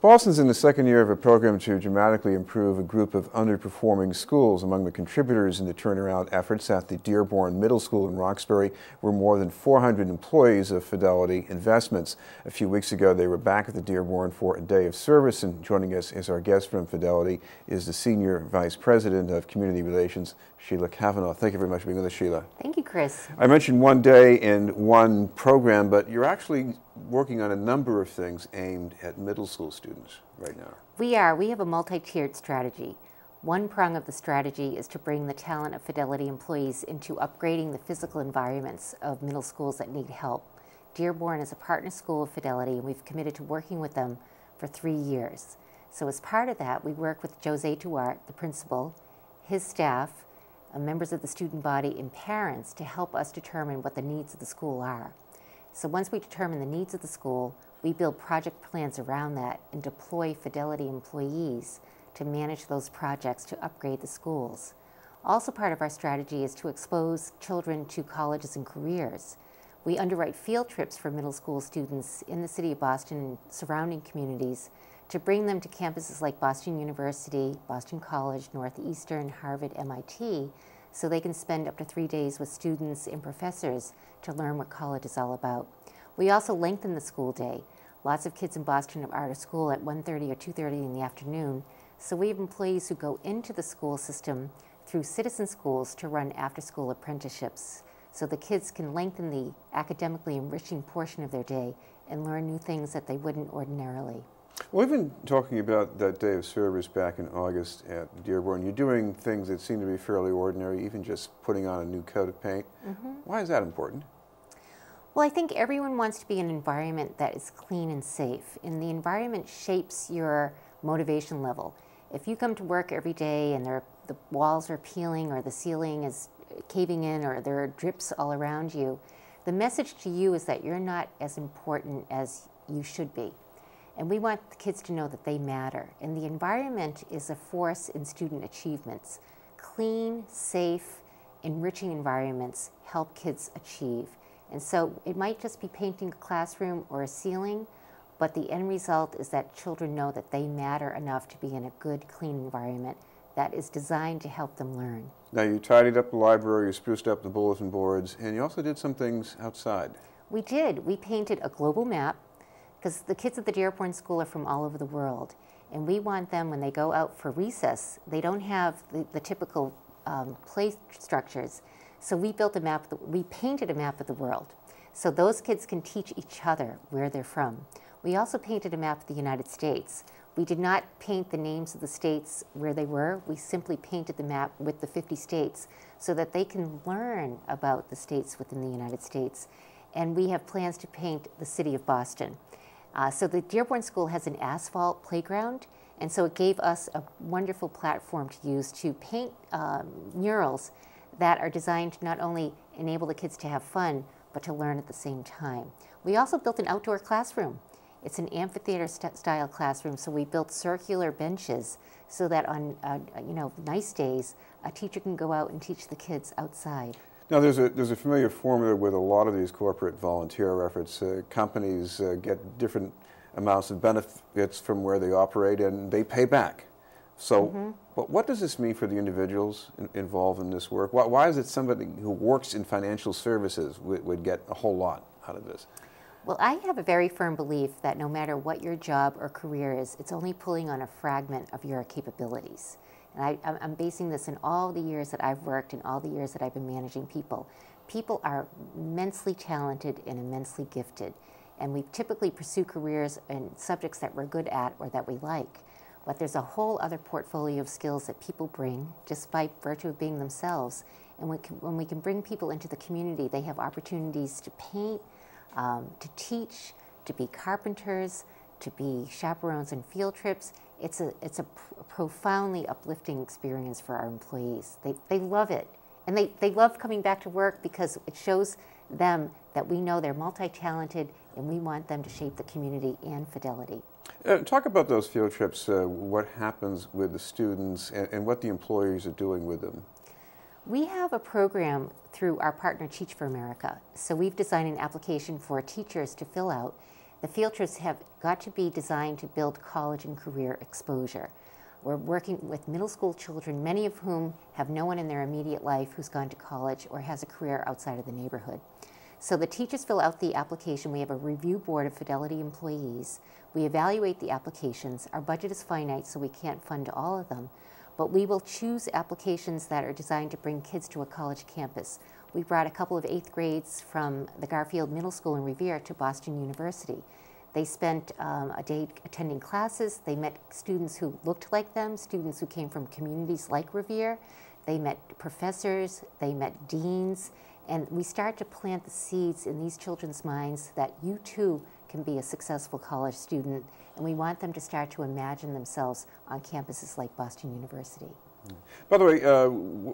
Boston's in the second year of a program to dramatically improve a group of underperforming schools. Among the contributors in the turnaround efforts at the Dearborn Middle School in Roxbury were more than 400 employees of Fidelity Investments. A few weeks ago, they were back at the Dearborn for a day of service, and joining us as our guest from Fidelity is the Senior Vice President of Community Relations, Sheila Cavanaugh. Thank you very much for being with us, Sheila. Thank you, Chris. I mentioned one day and one program, but you're actually working on a number of things aimed at middle school students right now. We are. We have a multi-tiered strategy. One prong of the strategy is to bring the talent of Fidelity employees into upgrading the physical environments of middle schools that need help. Dearborn is a partner school of Fidelity, and we've committed to working with them for 3 years. So as part of that, we work with Jose Duarte, the principal, his staff, members of the student body, and parents to help us determine what the needs of the school are. So once we determine the needs of the school, we build project plans around that and deploy Fidelity employees to manage those projects to upgrade the schools. Also part of our strategy is to expose children to colleges and careers. We underwrite field trips for middle school students in the city of Boston and surrounding communities to bring them to campuses like Boston University, Boston College, Northeastern, Harvard, MIT, so they can spend up to 3 days with students and professors to learn what college is all about. We also lengthen the school day. Lots of kids in Boston are out of school at 1:30 or 2:30 in the afternoon, so we have employees who go into the school system through citizen schools to run after-school apprenticeships, so the kids can lengthen the academically enriching portion of their day and learn new things that they wouldn't ordinarily. Well, we've been talking about that day of service back in August at Dearborn. You're doing things that seem to be fairly ordinary, even just putting on a new coat of paint. Why is that important? Well, I think everyone wants to be in an environment that is clean and safe, and the environment shapes your motivation level. If you come to work every day and the walls are peeling or the ceiling is caving in or there are drips all around you, the message to you is that you're not as important as you should be. And we want the kids to know that they matter. And the environment is a force in student achievements. Clean, safe, enriching environments help kids achieve. And so it might just be painting a classroom or a ceiling, but the end result is that children know that they matter enough to be in a good, clean environment that is designed to help them learn. Now, you tidied up the library, you spruced up the bulletin boards, and you also did some things outside. We did. We painted a global map, because the kids at the Dearborn School are from all over the world, and we want them, when they go out for recess, they don't have the typical play structures. So we built a map, we painted a map of the world, so those kids can teach each other where they're from. We also painted a map of the United States. We did not paint the names of the states where they were. We simply painted the map with the 50 states so that they can learn about the states within the United States. And we have plans to paint the city of Boston. So the Dearborn School has an asphalt playground, and so it gave us a wonderful platform to use to paint murals that are designed to not only enable the kids to have fun, but to learn at the same time. We also built an outdoor classroom. It's an amphitheater style classroom, so we built circular benches so that on nice days, a teacher can go out and teach the kids outside. Now, there's a familiar formula with a lot of these corporate volunteer efforts. Companies get different amounts of benefits from where they operate, and they pay back. So, but what does this mean for the individuals involved in this work? Why is it somebody who works in financial services would get a whole lot out of this? Well, I have a very firm belief that no matter what your job or career is, it's only pulling on a fragment of your capabilities. And I'm basing this in all the years that I've worked and all the years that I've been managing people. People are immensely talented and immensely gifted, and we typically pursue careers in subjects that we're good at or that we like. But there's a whole other portfolio of skills that people bring just by virtue of being themselves. And when we can bring people into the community, they have opportunities to paint, to teach, to be carpenters, to be chaperones in field trips. It's a profoundly uplifting experience for our employees. They love it. And they love coming back to work because it shows them that we know they're multi-talented and we want them to shape the community and Fidelity. Talk about those field trips, what happens with the students and what the employees are doing with them. We have a program through our partner Teach for America. So we've designed an application for teachers to fill out The field trips have got to be designed to build college and career exposure. We're working with middle school children, many of whom have no one in their immediate life who's gone to college or has a career outside of the neighborhood. So the teachers fill out the application. We have a review board of Fidelity employees. We evaluate the applications. Our budget is finite, so we can't fund all of them. But we will choose applications that are designed to bring kids to a college campus. We brought a couple of 8th grades from the Garfield Middle School in Revere to Boston University. They spent a day attending classes. They met students who looked like them, students who came from communities like Revere. They met professors, they met deans, and we start to plant the seeds in these children's minds that you too can be a successful college student, and we want them to start to imagine themselves on campuses like Boston University. By the way,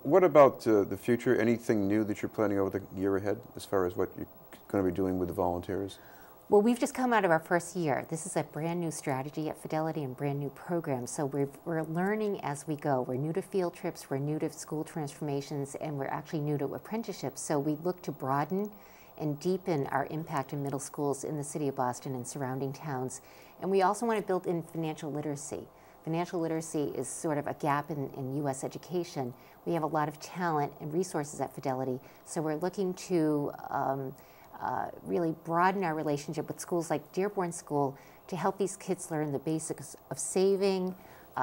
what about the future? Anything new that you're planning over the year ahead as far as what you're going to be doing with the volunteers? Well, we've just come out of our first year. This is a brand new strategy at Fidelity and brand new program. So we're learning as we go. We're new to field trips, we're new to school transformations, and we're actually new to apprenticeships. So we look to broaden and deepen our impact in middle schools in the city of Boston and surrounding towns. And we also want to build in financial literacy. Financial literacy is sort of a gap in U.S. education. We have a lot of talent and resources at Fidelity, so we're looking to really broaden our relationship with schools like Dearborn School to help these kids learn the basics of saving,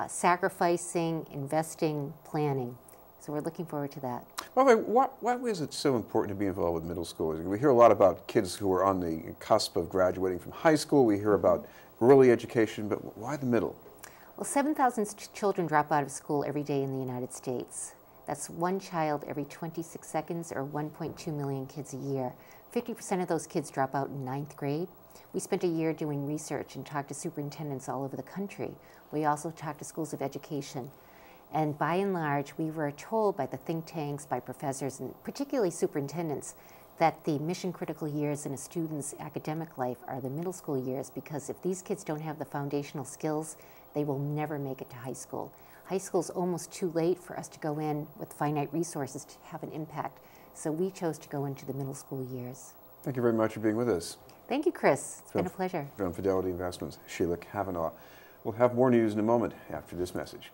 sacrificing, investing, planning. So we're looking forward to that. By the way, why is it so important to be involved with middle schoolers? We hear a lot about kids who are on the cusp of graduating from high school. We hear about early education, but why the middle? Well, 7,000 children drop out of school every day in the United States. That's one child every 26 seconds, or 1.2 million kids a year. 50% of those kids drop out in 9th grade. We spent a year doing research and talked to superintendents all over the country. We also talked to schools of education. And by and large, we were told by the think tanks, by professors, and particularly superintendents, that the mission-critical years in a student's academic life are the middle school years, because if these kids don't have the foundational skills, they will never make it to high school. High school's almost too late for us to go in with finite resources to have an impact. So we chose to go into the middle school years. Thank you very much for being with us. Thank you, Chris. It's been a pleasure. From Fidelity Investments, Sheila Cavanaugh. We'll have more news in a moment after this message.